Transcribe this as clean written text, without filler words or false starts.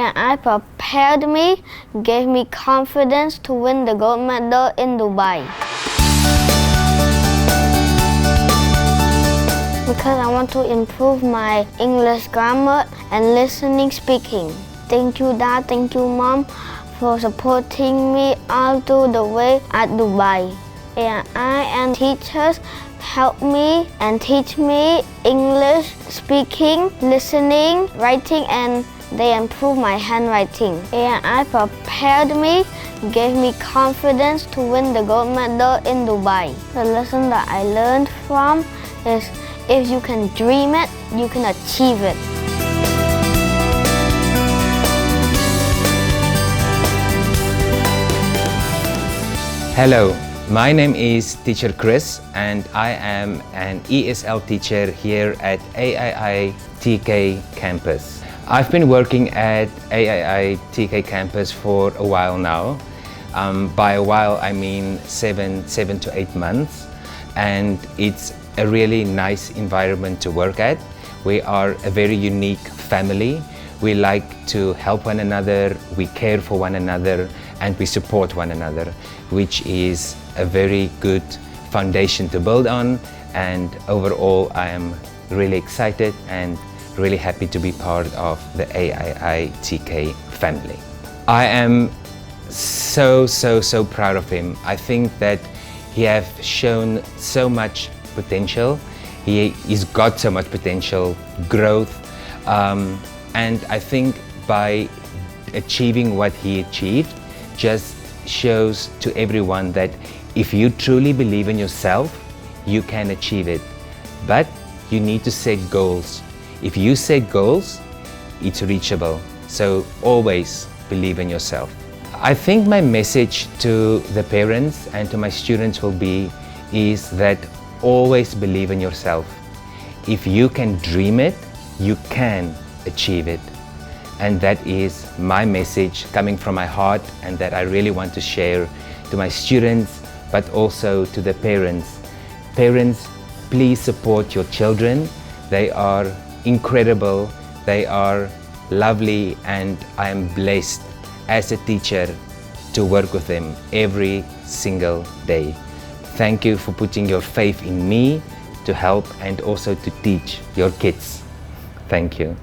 AI prepared me, gave me confidence to win the gold medal in Dubai. Because I want to improve my English grammar and listening speaking. Thank you, Dad, thank you, Mom, for supporting me all through the way at Dubai. AI and teachers help me and teach me English speaking, listening, writing, and they improve my handwriting. AI prepared me, gave me confidence to win the gold medal in Dubai. The lesson that I learned from is if you can dream it, you can achieve it. Hello, my name is Teacher Chris and I am an ESL teacher here at Aii TK campus. I've been working at Aii TK campus for a while now. By a while I mean 7 to 8 months, and it's a really nice environment to work at. We are a very unique family. We like to help one another, we care for one another, and we support one another, which is a very good foundation to build on. And overall, I am really excited and really happy to be part of the Aii TK family. I am so proud of him. I think that he has shown so much potential. He's got so much potential, growth, and I think by achieving what he achieved just shows to everyone that if you truly believe in yourself, you can achieve it. But you need to set goals. If you set goals, it's reachable. So always believe in yourself. I think my message to the parents and to my students will be is that always believe in yourself. If you can dream it, you can achieve it. And that is my message coming from my heart, and that I really want to share to my students, but also to the parents. Parents, please support your children. They are incredible, they are lovely, and I am blessed as a teacher to work with them every single day. Thank you for putting your faith in me to help and also to teach your kids. Thank you.